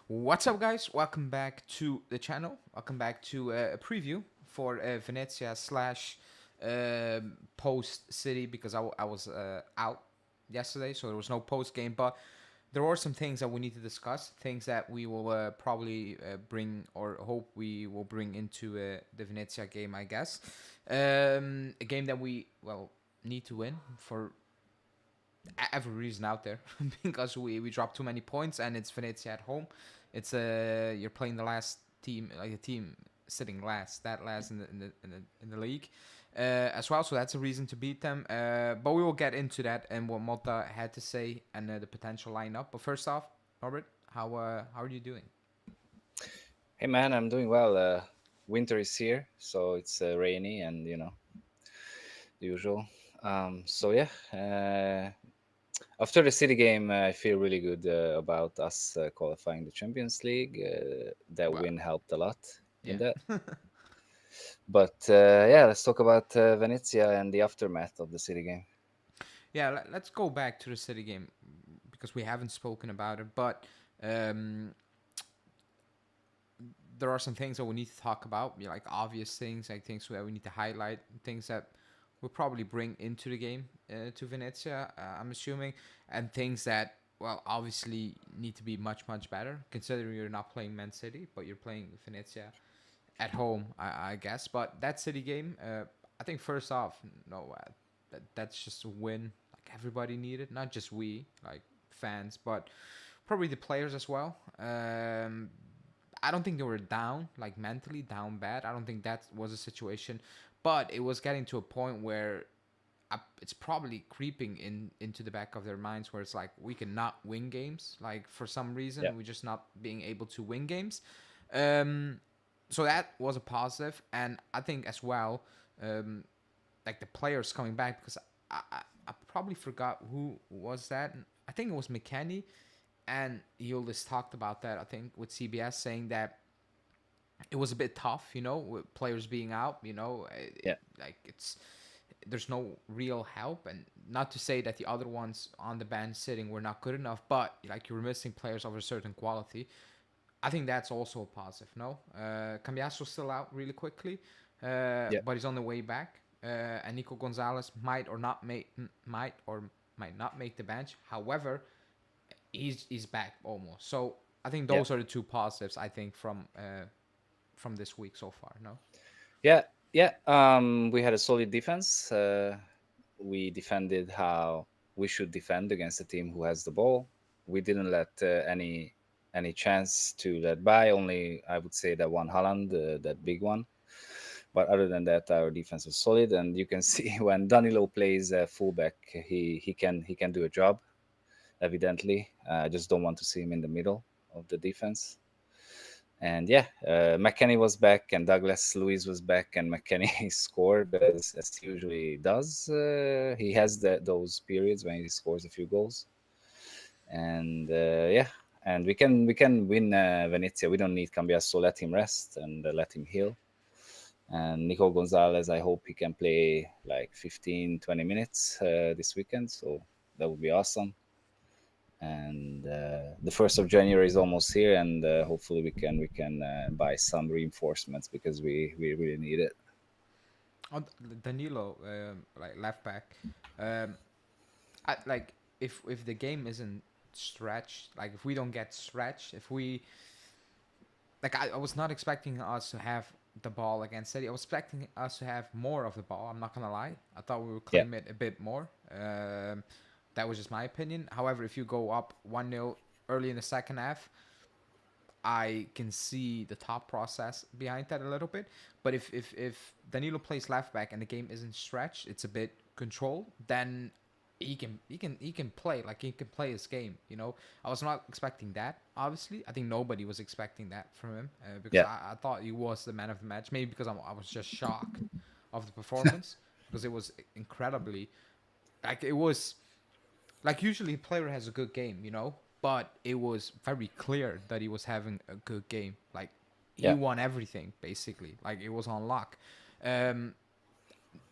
What's up, guys? Welcome back to the channel. Welcome back to a preview for Venezia slash post City because I was out yesterday, so there was no post game. But there are some things that we need to discuss, things that we will probably bring or hope we will bring into the Venezia game, I guess. A game that we need to win for every reason out there because we dropped too many points and it's Venezia at home. It's you're playing the last team, like a team sitting last, that last in the league as well. So that's a reason to beat them. But we will get into that and what Mota had to say and the potential lineup. But first off, Robert, how are you doing? Hey man, I'm doing well. Winter is here, so it's rainy and the usual. So yeah, after the City game, I feel really good about us qualifying the Champions League. That Well, win helped a lot in yeah. that. But yeah, let's talk about Venezia and the aftermath of the City game. Yeah, let's go back to the City game because we haven't spoken about it, but um, there are some things that we need to talk about, like obvious things, like things that we need to highlight, things that we'll probably bring into the game to Venezia, I'm assuming, and things that, well, obviously need to be much better, considering you're not playing Man City, but you're playing Venezia at home, I guess. But that City game, I think first off, no, that's just a win. Like everybody needed, not just we, like fans, but probably the players as well. I don't think they were down, like mentally down bad. I don't think that was a situation, but it was getting to a point where it's probably creeping into the back of their minds where it's like we cannot win games. Like for some Yeah, reason, we're just not being able to win games. Um, so that was a positive, and I think as well, um, like the players coming back because I probably forgot who was that. I think it was McKennie, and Yildiz talked about that. I think with CBS saying that it was a bit tough, with players being out. yeah, Like there's no real help, and not to say that the other ones on the bench sitting were not good enough, but like you were missing players of a certain quality. I think that's also a positive. No, Cambiaso's still out really quickly, yeah, but he's on the way back. And Nico Gonzalez might or might not make the bench. However, he's back almost. So I think yeah, those are the two positives I think from this week so far. No. yeah, yeah. We had a solid defense. We defended how we should defend against a team who has the ball. We didn't let any chance to let by. Only I would say that one Holland, that big one. But other than that, our defense was solid, and you can see when Danilo plays fullback, he can do a job. Evidently, I just don't want to see him in the middle of the defense. And yeah, McKennie was back, and Douglas Luiz was back, and McKennie scored as he usually does. He has those periods when he scores a few goals, and yeah, and we can win Venezia. We don't need Cambiasso. Let him rest and let him heal. And Nico Gonzalez, I hope he can play like 15, 20 minutes this weekend. So that would be awesome. And the 1st of January is almost here, and hopefully we can buy some reinforcements because we really need it. On Danilo, like left back, um, I like if the game isn't stretched, like if we don't get stretched, if we like I was not expecting us to have the ball against City. I was expecting us to have more of the ball. I'm not gonna lie. I thought we would Yeah, claim it a bit more. That was just my opinion. However, if you go up 1-0 early in the second half, I can see the thought process behind that a little bit. But if Danilo plays left back and the game isn't stretched, it's a bit controlled, then he can play like he can play his game. I was not expecting that. Obviously, I think nobody was expecting that from him because yeah, I thought he was the man of the match. Maybe because I was just shocked of the performance because it was incredibly like it was like usually a player has a good game, but it was very clear that he was having a good game. Like he yeah, won everything basically. Like it was on lock. Um,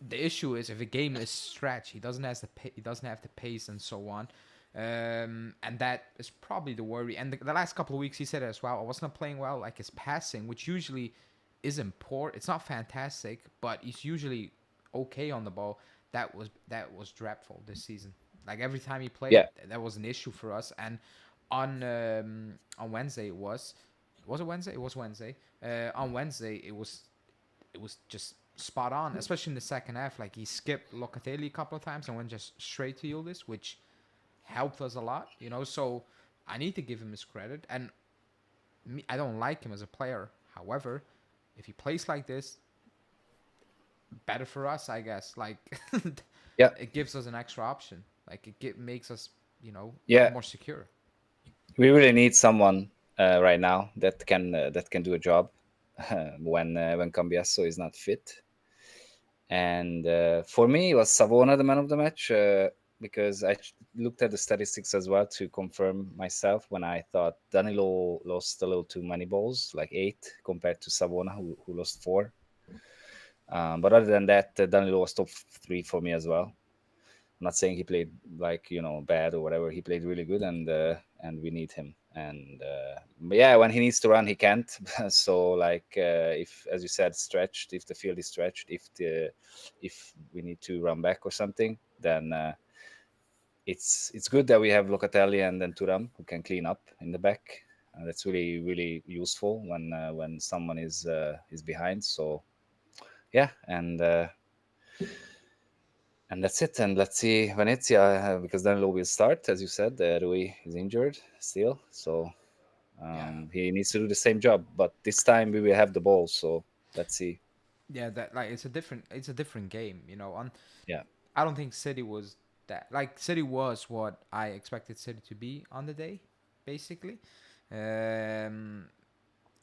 the issue is if a game is stretched, he doesn't have the pace and so on. And that is probably the worry. And the last couple of weeks, he said it as well. I was not playing well, like his passing, which usually isn't poor. It's not fantastic, but he's usually okay on the ball. That was dreadful this season. Like every time he played, Yeah, that was an issue for us. And on Wednesday was it Wednesday? It was Wednesday. On Wednesday it was just spot on, especially in the second half. Like he skipped Locatelli a couple of times and went just straight to Yildiz, which helped us a lot, So I need to give him his credit. And I don't like him as a player. However, if he plays like this, better for us, I guess. Like yeah, it gives us an extra option. Like makes us, yeah. more secure. We really need someone right now that can do a job when Cambiasso is not fit. And for me, it was Savona the man of the match because looked at the statistics as well to confirm myself when I thought Danilo lost a little too many balls, like 8, compared to Savona, who lost 4. But other than that, Danilo was top 3 for me as well. I'm not saying he played like bad or whatever. He played really good, and we need him. And but yeah, when he needs to run, he can't. So like if, as you said, stretched, if the field is stretched, if we need to run back or something, then it's good that we have Locatelli and then Turam who can clean up in the back. That's really really useful when someone is behind. So yeah, and that's it. And let's see Venezia, because Danilo will start, as you said. Rui is injured still, so Yeah. he needs to do the same job. But this time we will have the ball, so let's see. Yeah, that like it's a different game, On Yeah, I don't think City was that like City was what I expected City to be on the day, basically. Um,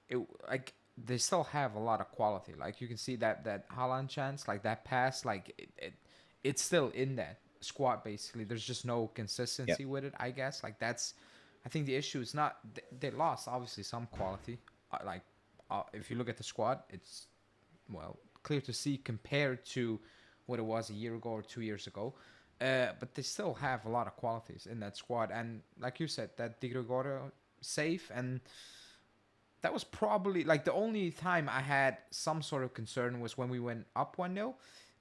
it like they still have a lot of quality. Like you can see that Haaland chance, like that pass, like it's still in that squad. Basically, there's just no yeah, consistency with it. I guess like that's. I think the issue is not they lost obviously some quality. If you look at the squad, it's clear to see compared to what it was a year ago or 2 years ago. But they still have a lot of qualities in that squad, and like you said, that Di Gregorio safe, and that was probably like the only time I had some sort of concern was when we went up 1-0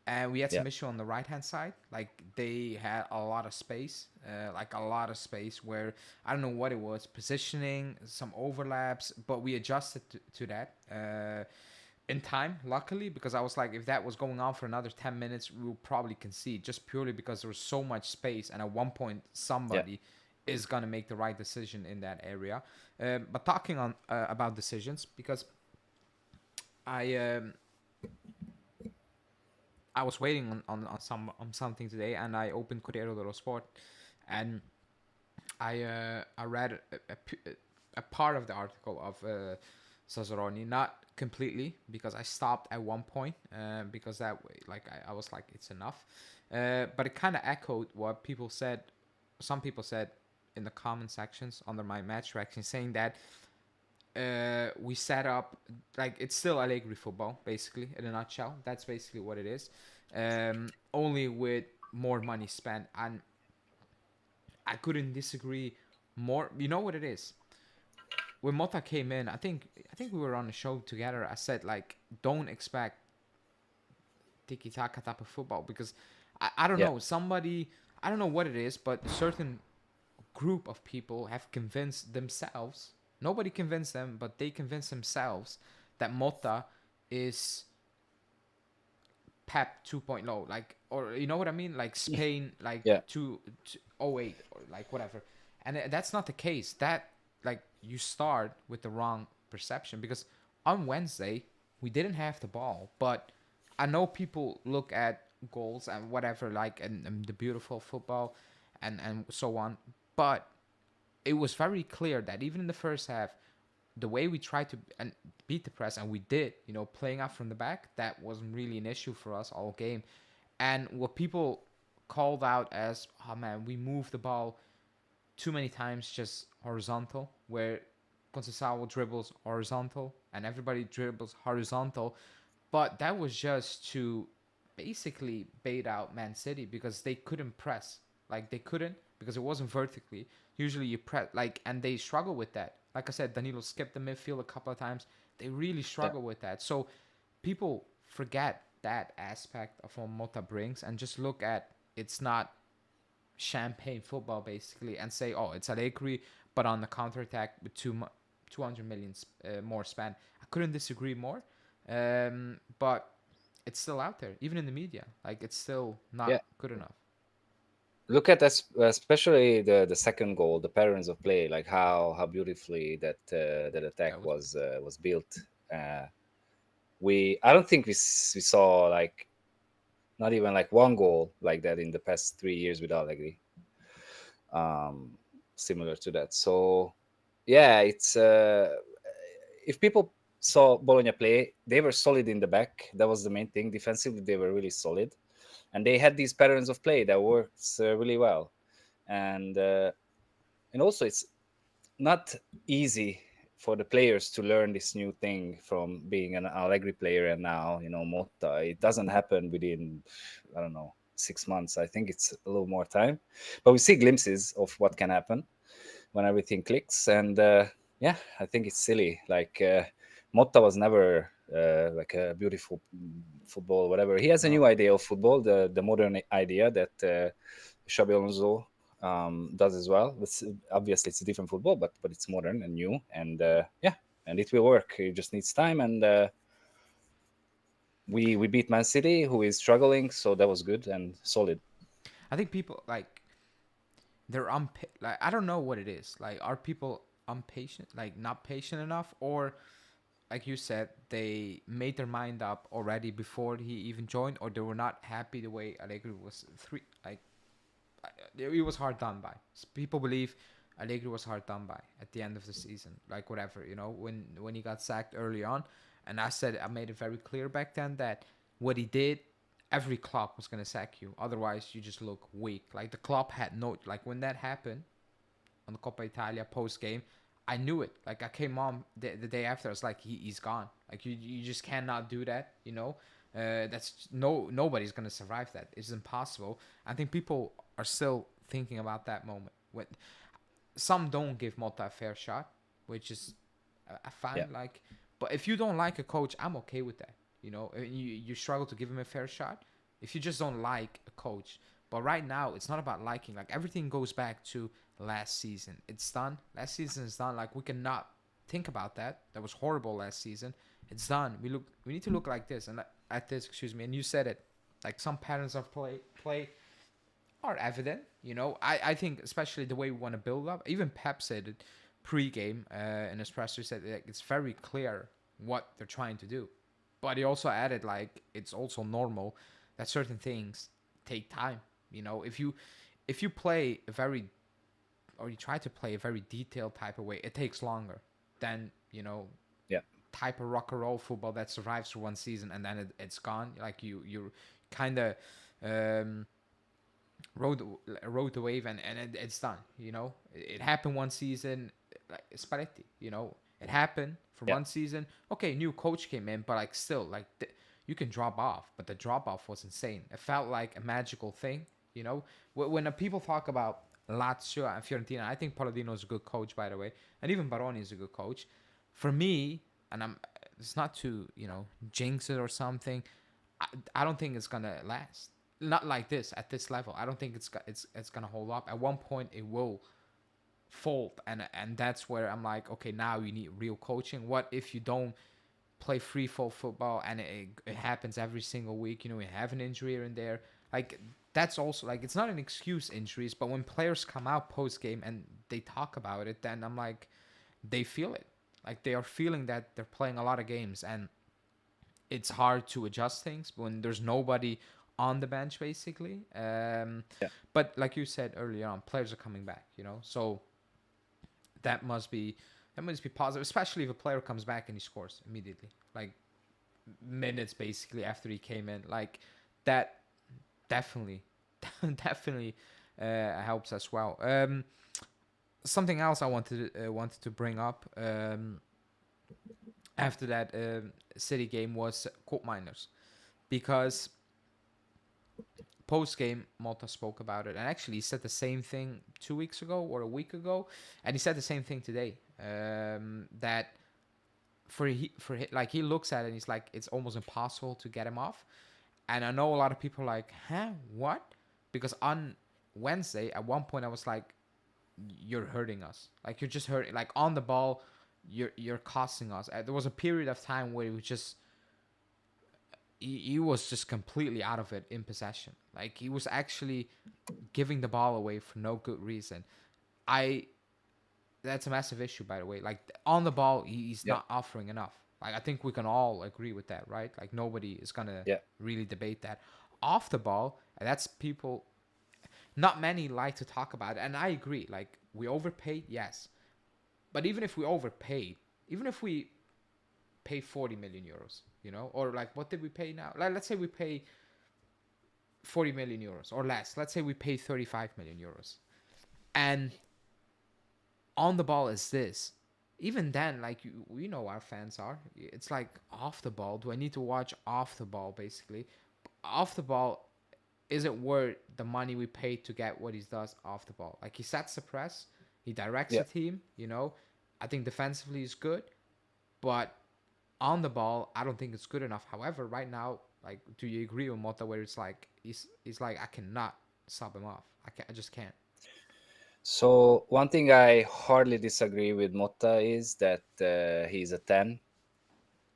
and we had yeah, some issue on the right hand side. Like they had a lot of space, like a lot of space where I don't know what it was, positioning, some overlaps, but we adjusted to that. In time, luckily, because I was like, if that was going on for another 10 minutes, we will probably concede just purely because there was so much space. And at one point, yeah, somebody is going to make the right decision in that area. But talking on about decisions, because I I was waiting on something today, and I opened Corriere dello Sport, and I read a part of the article of Sazzaroni, not completely because I stopped at one point because that way, like I was like it's enough, but it kind of echoed what people said. Some people said in the comment sections under my match reaction, saying that we set up like it's still Allegri football, basically in a nutshell. That's basically what it is, only with more money spent, and I couldn't disagree more. You know what it is? When Mota came in, I think we were on a show together. I said like, don't expect tiki taka type of football because I don't yeah, know, somebody, I don't know what it is, but a certain group of people have convinced themselves. Nobody convinced them, but they convinced themselves that Mota is Pep 2.0, like, or you know what I mean, like Spain, like yeah, 208 or like whatever, and that's not the case. That like you start with the wrong perception because on Wednesday we didn't have the ball, but I know people look at goals and whatever, like and the beautiful football and so on, but it was very clear that even in the first half, the way we tried to and beat the press, and we did, playing out from the back, that wasn't really an issue for us all game. And what people called out as, oh man, we moved the ball too many times just horizontal, where Conceição dribbles horizontal and everybody dribbles horizontal, but that was just to basically bait out Man City because they couldn't press. Like they couldn't because it wasn't vertically. Usually you press like, and they struggle with that. Like I said, Danilo skipped the midfield a couple of times. They really Yeah. struggle with that. So people forget that aspect of what Mota brings and just look at it's not champagne football basically and say, oh, it's Allegri, but on the counterattack with 200 million more spent. I couldn't disagree more. But it's still out there, even in the media. Like, it's still not Yeah. good enough. Look at this, especially the second goal, the patterns of play, like how beautifully that That attack was beautiful. was built. I don't think we saw like not even like one goal like that in the past 3 years with Allegri, similar to that. So yeah, it's if people saw Bologna play, they were solid in the back. That was the main thing. Defensively, they were really solid, and they had these patterns of play that works really well. And also it's not easy for the players to learn this new thing from being an Allegri player and now Motta. It doesn't happen within, I don't know, 6 months. I think it's a little more time, but we see glimpses of what can happen when everything clicks. And yeah, I think it's silly. Like Motta was never like a beautiful football, whatever. He has a No. new idea of football, the modern idea that Xabi Alonso does as well. It's, obviously, it's a different football, but it's modern and new, and yeah, and it will work. It just needs time, and we beat Man City, who is struggling, so that was good and solid. I think people, like, they're like, I don't know what it is. Like, are people impatient, like not patient enough, or like you said, they made their mind up already before he even joined, or they were not happy the way Allegri was like it was hard done by. People believe Allegri was hard done by at the end of the season, like whatever, when he got sacked early on. And I made it very clear back then that what he did, every club was gonna sack you. Otherwise, you just look weak. Like, the club had no, like, when that happened on the Coppa Italia post game, I knew it. Like, I came on the day after. I was like, he's gone. Like, you just cannot do that. That's nobody's gonna survive that. It's impossible. I think people are still thinking about that moment. When some don't give Mota a fair shot, which is Yeah, fine. Like, but if you don't like a coach, I'm okay with that. You struggle to give him a fair shot if you just don't like a coach. But right now, it's not about liking. Like, everything goes back to last season. It's done. Last season is done. Like, we cannot think about that. That was horrible last season. It's done. We need to look like this and at this. Excuse me. And you said it. Like, some patterns of play are evident. I think especially the way we want to build up. Even Pep said it pre-game in his presser, said like, it's very clear what they're trying to do. But he also added, like, it's also normal that certain things take time. If you play a very, or you try to play a very detailed type of way, it takes longer than yeah, type of rock and roll football that survives for one season and then it's gone. Like, you kind of um, rode the wave and it's done. It happened one season, like Spalletti. It happened for yeah, one season. Okay, new coach came in, but like still, like you can drop off, but the drop off was insane. It felt like a magical thing. When people talk about Lazio and Fiorentina, I think Palladino is a good coach, by the way, and even Baroni is a good coach. For me, and it's not to jinx it or something. I don't think it's gonna last. Not like this at this level. I don't think it's gonna hold up. At one point, it will fold, and that's where I'm like, okay, now you need real coaching. What if you don't play free fall football and it happens every single week? You have an injury here and there. Like, that's also, like, it's not an excuse, injuries, but when players come out post game and they talk about it, then I'm like, they feel it. Like, they are feeling that they're playing a lot of games and it's hard to adjust things when there's nobody on the bench basically. yeah, But like you said earlier on, players are coming back, so that must be positive, especially if a player comes back and he scores immediately, like minutes basically after he came in. Like, that definitely definitely helps as well. Something else I wanted to bring up after that City game was court miners, because post game, Malta spoke about it, and actually he said the same thing 2 weeks ago or a week ago, and he said the same thing today. That like he looks at it and he's like, it's almost impossible to get him off. And I know a lot of people are like, huh, what? Because on Wednesday, at one point, I was like, you're hurting us. Like you're just hurting. Like on the ball, you're costing us. There was a period of time where he was just completely out of it in possession. Like he was actually giving the ball away for no good reason. I That's a massive issue, by the way. Like on the ball, he's Yeah. not offering enough. Like I think we can all agree with that, right? Like nobody is gonna Yeah. really debate that. Off the ball, and that's people. Not many like to talk about it, and I agree. Like we overpaid, yes, but even if we overpaid, even if we pay 40 million euros, or like what did we pay now? Like let's say we pay 40 million euros or less. Let's say we pay 35 million euros, and on the ball is this. Even then, like we know our fans are. It's like off the ball. Do I need to watch off the ball? Basically, off the ball isn't worth the money we paid to get what he does off the ball. Like he sets the press, he directs Yeah. the team. I think defensively is good, but on the ball, I don't think it's good enough. However, right now, like, do you agree with Mota where it's like he's like I cannot sub him off. I just can't. So one thing I hardly disagree with Motta is that he's a 10. I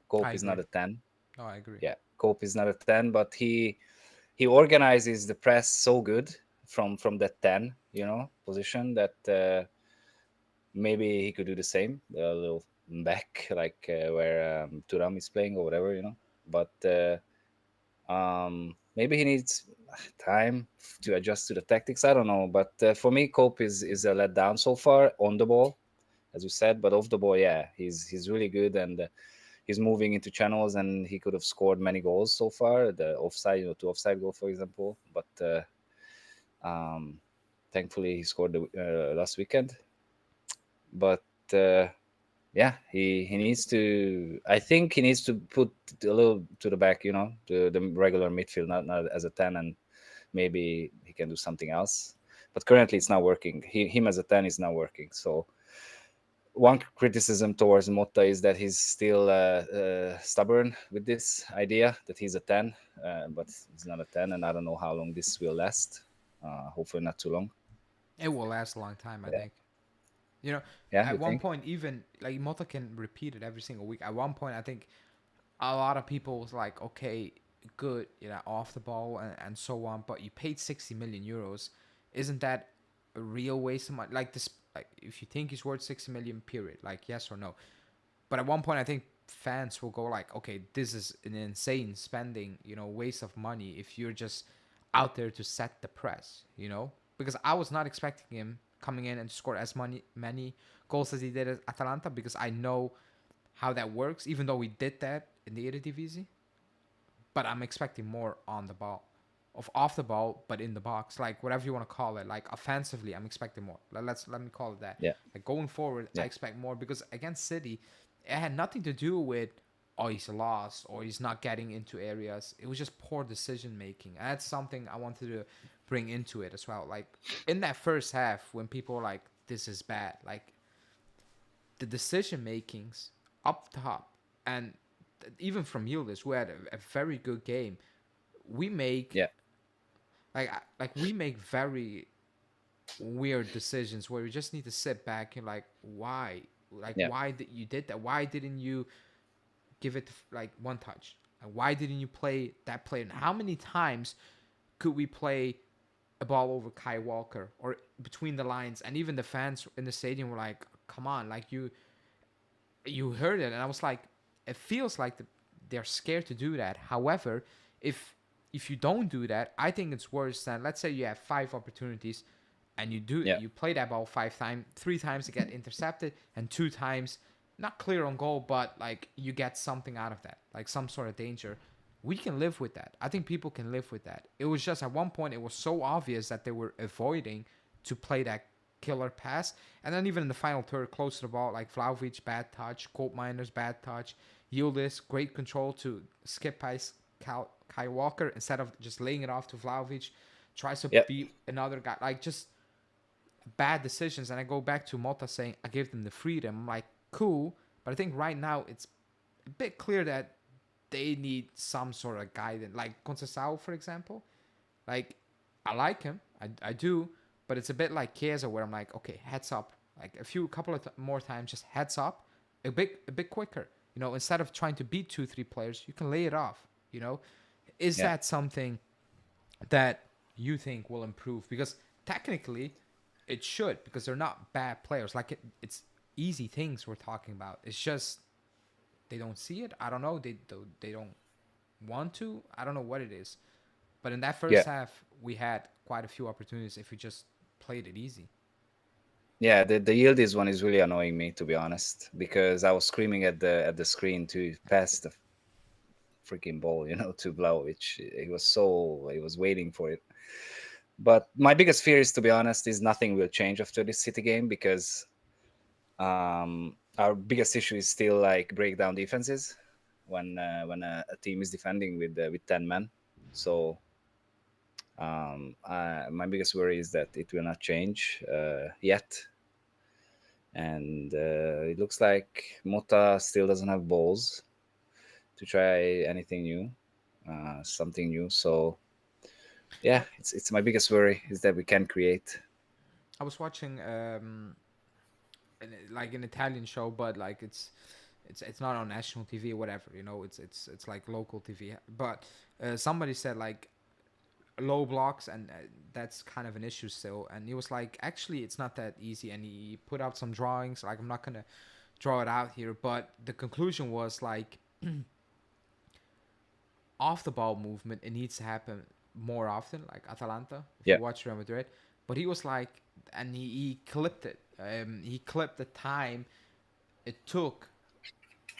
Cope is not agree. a 10. No, I agree. Yeah, Cope is not a 10, but he organizes the press so good from that 10, position that maybe he could do the same a little back, like where Turam is playing or whatever, But maybe he needs time to adjust to the tactics. I don't know, but for me, Cope is a letdown so far on the ball, as you said, but off the ball, yeah, he's really good, and he's moving into channels, and he could have scored many goals so far. The offside, two offside goal, for example, but thankfully he scored the last weekend. But yeah, he needs to. I think he needs to put a little to the back, the regular midfield, not as a 10, and maybe he can do something else. But currently, it's not working. Him as a 10 is not working. So one criticism towards Motta is that he's still stubborn with this idea that he's a 10, but he's not a 10, and I don't know how long this will last. Hopefully, not too long. It will last a long time, I Yeah, think. You know, yeah, you at one think? point, even like Mota can repeat it every single week. At one point, I think a lot of people was like, okay, good, off the ball and so on, but you paid 60 million euros. Isn't that a real waste of money? Like this, like if you think he's worth 60 million, period, like yes or no. But at one point, I think fans will go like, okay, this is an insane spending, waste of money if you're just out there to set the press, because I was not expecting him coming in and score as many goals as he did at Atalanta, because I know how that works, even though we did that in the Eredivisie. But I'm expecting more on the ball, of off the ball, but in the box, like whatever you want to call it. Like offensively, I'm expecting more. Let me call it that. Yeah, Like going forward, I yeah, expect more, because against City, it had nothing to do with he's lost or he's not getting into areas. It was just poor decision making. And that's something I wanted to bring into it as well. Like in that first half, when people were like, "This is bad," like the decision makings up top, and even from Yildiz, who had a very good game, we make yeah, we make very weird decisions where we just need to sit back and like, why, yeah, why did you did that? Why didn't you give it like one touch? And why didn't you play that play? And how many times could we play a ball over Kai Walker or between the lines? And even the fans in the stadium were like, come on, like you heard it, and I was like, it feels like they're scared to do that. However, if you don't do that, I think it's worse than, let's say you have 5 opportunities and yeah, you play that ball 5 times, 3 times to get intercepted, and 2 times not clear on goal, but like you get something out of that, like some sort of danger. We can live with that. I think people can live with that. It was just at one point it was so obvious that they were avoiding to play that killer pass. And then even in the final third, close to the ball, like Vlahovic, bad touch, Koopmeiners, bad touch, Yildiz, great control to skip Kai Walker instead of just laying it off to Vlahovic, tries to Yep. beat another guy. Like just bad decisions. And I go back to Mota saying I gave them the freedom. I'm like, cool, but I think right now it's a bit clear that they need some sort of guidance. Like Conceição, for example. Like I like him, I do, but it's a bit like Chiesa where I'm like, okay, heads up. Like couple of more times, just heads up, a bit quicker. You know, instead of trying to beat 2, 3 players, you can lay it off. You know, is Yeah. that something that you think will improve? Because technically, it should, because they're not bad players. Like it's easy things we're talking about. It's just they don't see it. I don't know. They don't want to. I don't know what it is. But in that Yeah. first half, we had quite a few opportunities if we just played it easy. Yeah, the Yildiz one is really annoying me, to be honest, because I was screaming at the screen to pass the freaking ball, to Vlahovic. He was waiting for it. But my biggest fear is, to be honest, is nothing will change after this City game, because our biggest issue is still like breakdown defenses when a team is defending with 10 men. So my biggest worry is that it will not change yet. And it looks like Mota still doesn't have balls to try anything new, something new. So yeah, I, it's my biggest worry is that we can create. I was watching like an Italian show, but like it's not on national TV or whatever. You know, it's like local TV. But somebody said like low blocks, and that's kind of an issue still. And he was like, actually, it's not that easy. And he put out some drawings. Like I'm not gonna draw it out here, but the conclusion was like off the ball movement, it needs to happen more often, like Atalanta, if you Yeah, watch Real Madrid. But he was like, and he clipped it. He clipped the time it took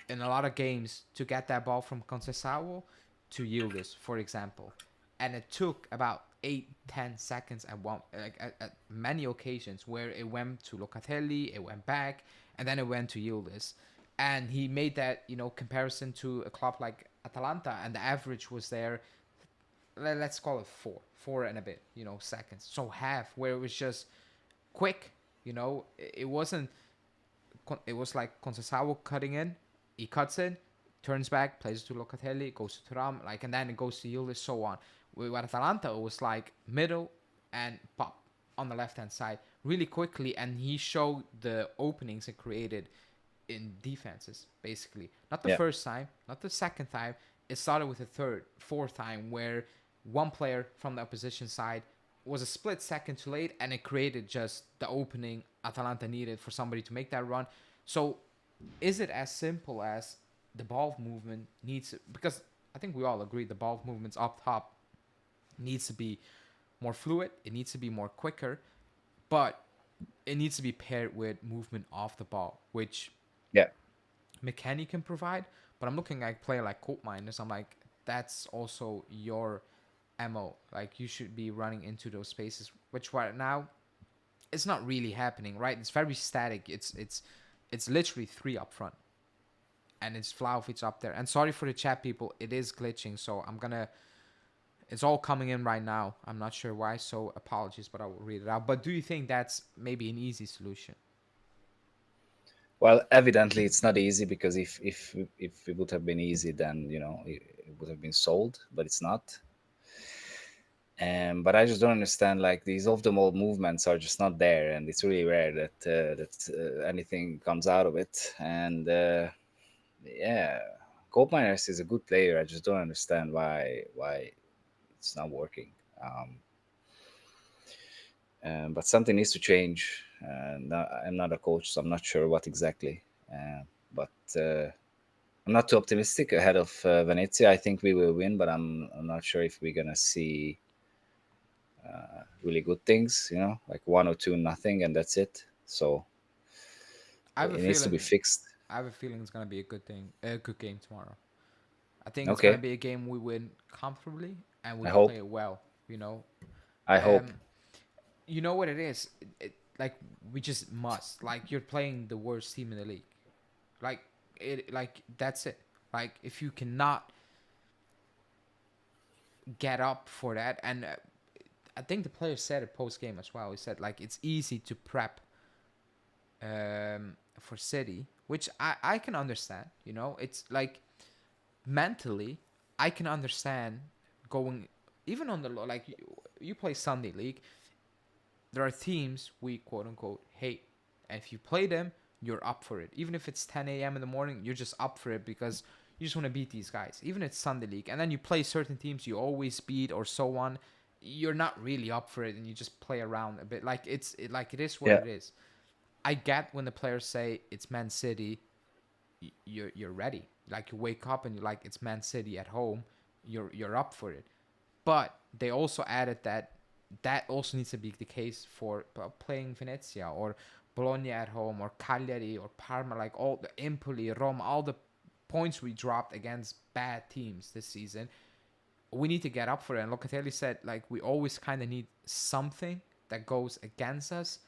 in a lot of games to get that ball from Conceição to Yildiz, for example. And it took about 8, 10 seconds at many occasions where it went to Locatelli, it went back, and then it went to Yildiz. And he made that, comparison to a club like Atalanta, and the average was there, let's call it four and a bit, seconds. So half, where it was just quick, it wasn't, it was like Conceição cutting in, he cuts in, turns back, plays to Locatelli, goes to Thuram, like, and then it goes to Yildiz, so on. With Atalanta, it was like middle and pop on the left hand side really quickly, and he showed the openings it created in defenses, basically. Not the yeah, first time, not the second time. It started with the third, fourth time where one player from the opposition side was a split second too late, and it created just the opening Atalanta needed for somebody to make that run. So, is it as simple as the ball movement needs to, because I think we all agree the ball movements up top needs to be more fluid, it needs to be more quicker, but it needs to be paired with movement off the ball, which yeah. McKennie can provide. But I'm looking at a player like Koopmeiners. I'm like, that's also your MO. Like you should be running into those spaces, which right now it's not really happening. Right? It's very static. It's literally three up front, and it's Vlahovic up there. And sorry for the chat, people. It is glitching, so I'm gonna. It's all coming in right now. I'm not sure why, so apologies, but I will read it out. But do you think that's maybe an easy solution? Well, evidently it's not easy, because if it would have been easy, then it would have been sold, but it's not. But I just don't understand. Like, these off the ball movements are just not there, and it's really rare that anything comes out of it. And yeah, Koopmeiners is a good player. I just don't understand why it's not working. But something needs to change. I'm not a coach, so I'm not sure what exactly. But I'm not too optimistic ahead of Venezia. I think we will win, but I'm not sure if we're gonna see really good things. Like 1 or 2-0, and that's it. So I have a it needs to be feeling. fixed. I have a feeling it's gonna be a good game tomorrow. I think it's gonna Okay, be a game we win comfortably and we I play hope. it well. You know, I hope. um, you know what it is. Like we just must. Like you're playing the worst team in the league. Like it. Like that's it. Like if you cannot get up for that. And I think the player said it post game as well. He said like it's easy to prep for City, which I can understand. You know, it's like mentally, I can understand going even on the like you play Sunday League. There are teams we quote unquote hate, and if you play them, you're up for it. Even if it's 10 a.m. in the morning, you're just up for it because you just want to beat these guys. Even if it's Sunday League, and then you play certain teams you always beat or so on. You're not really up for it, and you just play around a bit. Like like it is what Yeah. it is. I get when the players say it's Man City, you're ready. Like you wake up and you're like it's Man City at home, you're up for it. But they also added that that also needs to be the case for playing Venezia or Bologna at home or Cagliari or Parma, like all the Empoli, Roma, all the points we dropped against bad teams this season. We need to get up for it. And Locatelli said like we always kind of need something that goes against us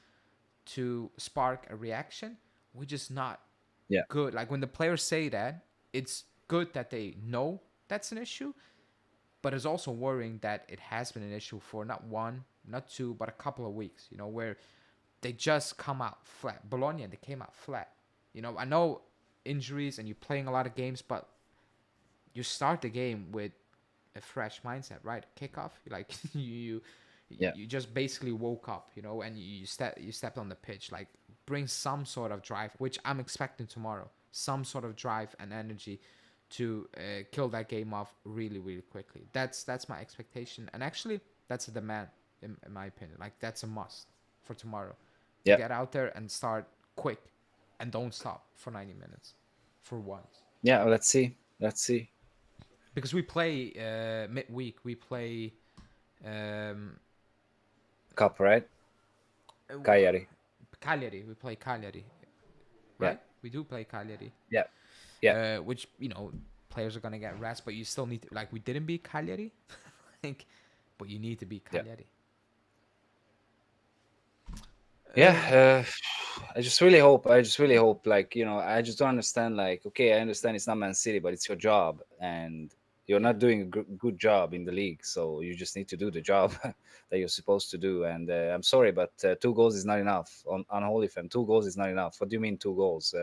to spark a reaction. We're just not Yeah. good. Like when the players say that, it's good that they know that's an issue, but it's also worrying that it has been an issue for not one, not two, but a couple of weeks, you know, where they just come out flat. Bologna, they came out flat. You know, I know injuries and you're playing a lot of games, but you start the game with a fresh mindset, right? Kickoff, like Yeah. you just basically woke up, you know, and you stepped on the pitch. Like bring some sort of drive, which I'm expecting tomorrow. Some sort of drive and energy to kill that game off really, really quickly. That's my expectation, and actually, that's a demand in my opinion. Like that's a must for tomorrow to Yeah. get out there and start quick, and don't stop for 90 minutes, for once. Yeah. Let's see. Let's see. Because we play midweek, we play um, Cup, right? Cagliari. Cagliari. We play Cagliari, Yeah. right? We do play Cagliari, Yeah. Yeah. which you know players are gonna get rest, but you still need to, like we didn't beat Cagliari, like, but you need to beat Yeah. Cagliari. Yeah. I just really hope. I just really hope. Like, I just don't understand. Like, okay, I understand it's not Man City, but it's your job, and you're Yeah. not doing a good job in the league. So you just need to do the job that you're supposed to do. And I'm sorry, but 2 goals is not enough. On Holy Fan, 2 goals is not enough. What do you mean 2 goals?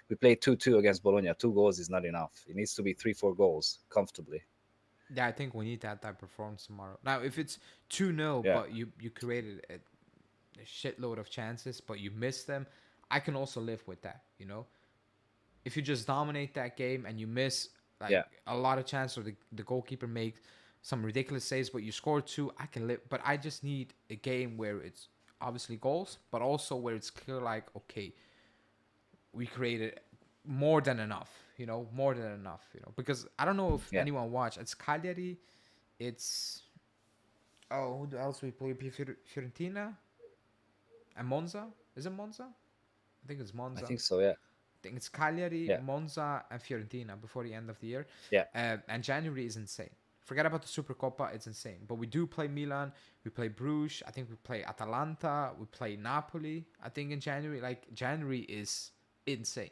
We played 2-2 against Bologna. 2 goals is not enough. It needs to be 3-4 goals comfortably. Yeah, I think we need that type of performance tomorrow. Now, if it's 2-0, Yeah. but you created a shitload of chances, but you missed them, I can also live with that. You know, if you just dominate that game and you miss like Yeah. a lot of chances, or the goalkeeper makes some ridiculous saves, but you score two, I can live. But I just need a game where it's obviously goals, but also where it's clear like, okay, we created more than enough, you know, more than enough, you know, because I don't know if Yeah. anyone watched. It's Cagliari, it's who else we play? Fiorentina and Monza. Is it Monza? I think it's I Monza. think so. Yeah. I think it's Cagliari, Yeah. Monza, and Fiorentina before the end of the year. Yeah. And January is insane. Forget about the Supercoppa, it's insane. But we do play Milan, we play Bruges, I think we play Atalanta, we play Napoli, I think in January. Like, January is insane.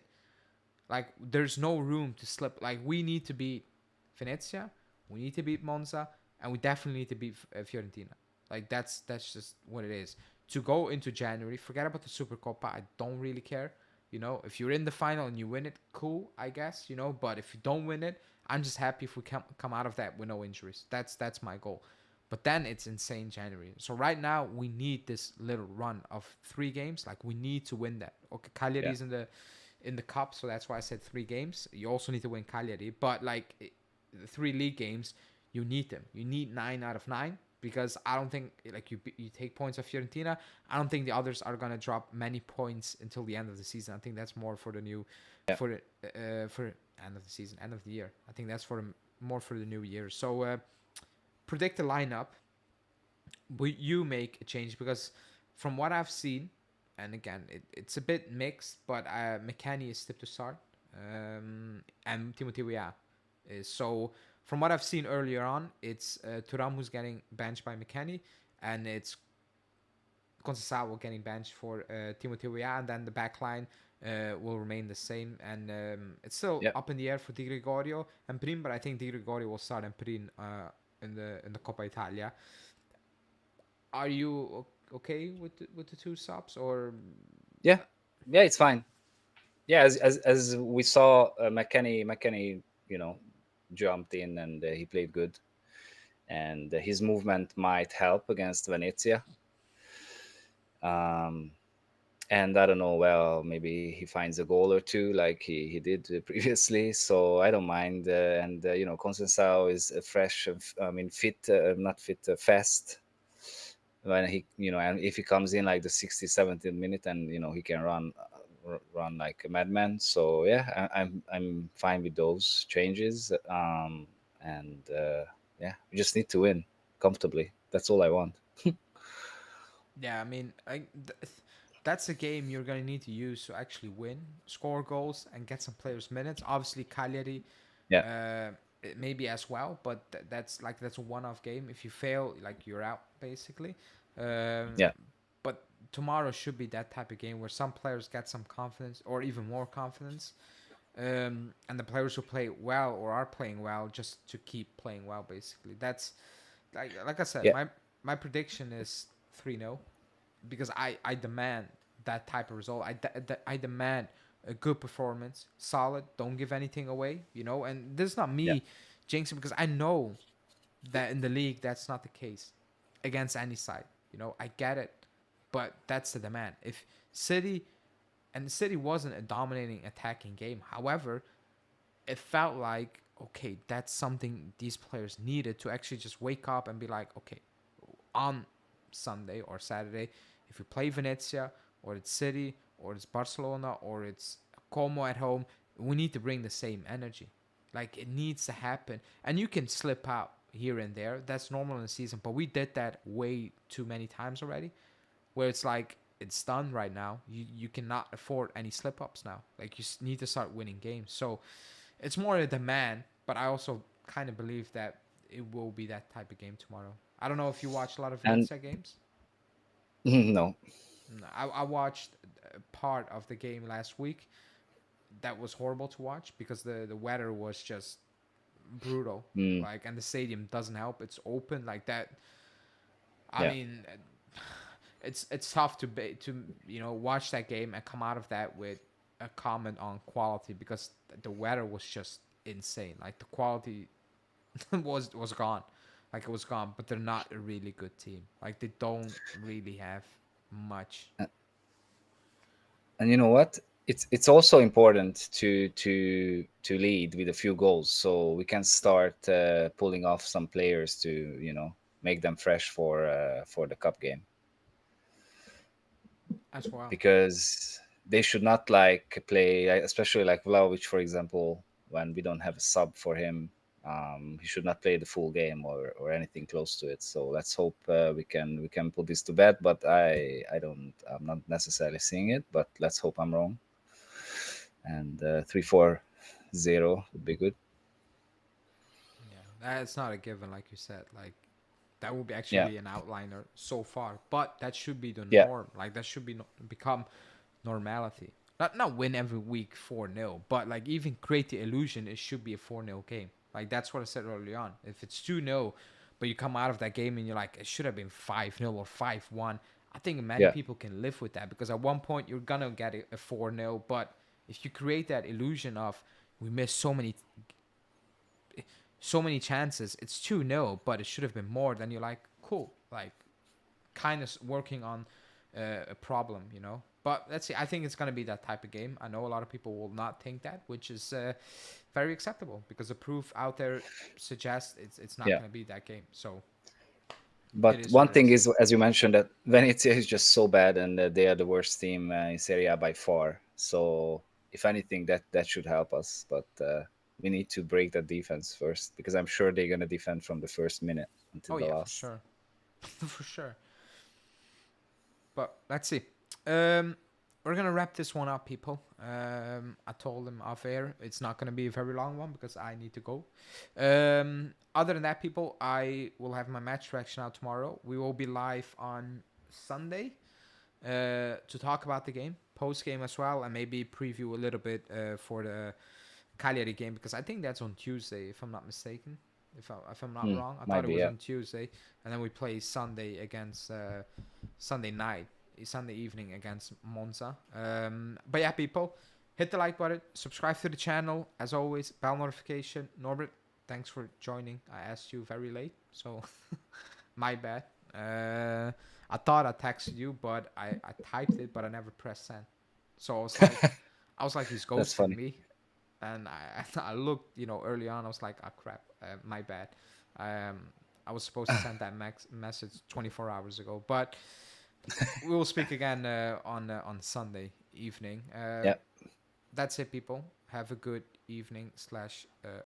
Like, there's no room to slip. Like, we need to beat Venezia, we need to beat Monza, and we definitely need to beat Fiorentina. Like, that's just what it is. To go into January, forget about the Supercoppa. I don't really care. You know, if you're in the final and you win it, cool, I guess. You know, but if you don't win it, I'm just happy if we come out of that with no injuries. That's my goal. But then it's insane January. So right now we need this little run of 3 games. Like we need to win that. Okay, Yeah. Cagliari's in the cup, so that's why I said 3 games. You also need to win Cagliari, but like the 3 league games, you need them. You need 9 out of 9 because I don't think like you take points of Fiorentina. I don't think the others are gonna drop many points until the end of the season. I think that's more for the new, Yeah. for end of the season, end of the year. I think that's for more for the new year. So predict the lineup. Will you make a change? Because from what I've seen, and again, it's a bit mixed, but McKennie is tipped to start, and Timothy Weah is. So from what I've seen earlier on, it's Thuram who's getting benched by McKennie, and it's Conceição getting benched for Timothy Weah, and then the back line will remain the same. And it's still Yeah. up in the air for Di Gregorio and Prin, but I think Di Gregorio will start and Prin in the Coppa Italia. Are you okay with the two subs or? Yeah, yeah, it's fine. Yeah, as we saw, McKennie, jumped in and he played good, and his movement might help against Venezia. Um, and I don't know, well, maybe he finds a goal or two like he did previously, so I don't mind. And Conceição is fresh, I mean, fit, not fit, fast. When and if he comes in like the 60th, 70th minute, and he can run like a madman. So yeah, I'm fine with those changes. And yeah, we just need to win comfortably. That's all I want. Yeah, I mean, that's a game you're gonna need to use to actually win, score goals, and get some players minutes. Obviously, Cagliari, Yeah, uh, maybe as well, but that's a one-off game. If you fail, like you're out basically. Um, yeah, but tomorrow should be that type of game where some players get some confidence or even more confidence, and the players who play well or are playing well just to keep playing well. Basically, that's like I said, yeah, my prediction is 3-0 because I demand that type of result. I demand a good performance, solid. Don't give anything away, And this is not yeah, me jinxing because I know that in the league that's not the case against any side. I get it, but that's the demand. If City and the City wasn't a dominating attacking game, however, it felt like okay, that's something these players needed to actually just wake up and be like, okay, on Sunday or Saturday, if we play Venezia or it's City or it's Barcelona or it's Como at home, we need to bring the same energy. Like it needs to happen, and you can slip out here and there. That's normal in the season, but we did that way too many times already. Where it's like it's done right now. You cannot afford any slip ups now. Like you need to start winning games. So it's more a demand, but I also kind of believe that it will be that type of game tomorrow. I don't know if you watch a lot of and Venezia games. no, No, I watched part of the game last week. That was horrible to watch because the weather was just brutal. mm, Like, and the stadium doesn't help. It's open like that. I yeah, mean, it's tough to watch that game and come out of that with a comment on quality because the weather was just insane. Like the quality was gone. Like it was gone, but they're not a really good team. Like they don't really have much. and you know what? It's also important to lead with a few goals, so we can start pulling off some players to make them fresh for the cup game, As well. because they should not like play, especially like Vlahovic, for example, when we don't have a sub for him. He should not play the full game or anything close to it. So let's hope we can put this to bed. But I'm not necessarily seeing it. But let's hope I'm wrong. And 3-4-0 would be good. Yeah, that's not a given, like you said. Like that would be actually Yeah, be an outliner so far, but that should be the yeah, norm. Like that should be become normality. Not win every week 4-0, but like even create the illusion it should be a 4-0 game. Like that's what I said early on. If it's 2-0, but you come out of that game and you're like, it should have been 5-0 or 5-1. I think many yeah, people can live with that because at one point you're gonna get a 4-0, but if you create that illusion of we missed so many chances, it's 2-0, but it should have been more, then you're like, cool. Like kind of working on a problem. But let's see. I think it's gonna be that type of game. I know a lot of people will not think that, which is very acceptable because the proof out there suggests it's not yeah. gonna be that game. So it But is what one it thing is. is, as you mentioned, that Venezia is just so bad, and they are the worst team in Serie A by far. So, if anything, that should help us. But we need to break that defense first, because I'm sure they're gonna defend from the first minute until Oh the yeah, for last. sure, for sure. But let's see. Um, we're gonna wrap this one up, people. I told them off air it's not gonna be a very long one because I need to go. Other than that, people, I will have my match reaction out tomorrow. We will be live on Sunday to talk about the game, post game as well, and maybe preview a little bit for the Cagliari game because I think that's on Tuesday, if I'm not mistaken. if I'm not wrong. I Might thought it be, was yeah. on Tuesday, and then we play Sunday against Sunday night, Sunday evening against Monza. But yeah, people, hit the like button, subscribe to the channel. As always, bell notification. Norbert, thanks for joining. I asked you very late, so my bad. I thought I texted you, but I typed it, but I never pressed send. So I was like, he's That's ghosting funny. me, and I looked, early on. I was like, oh crap, my bad. Um, I was supposed to send that message 24 hours ago, but we will speak again on Sunday evening. Yeah. That's it, people. Have a good evening slash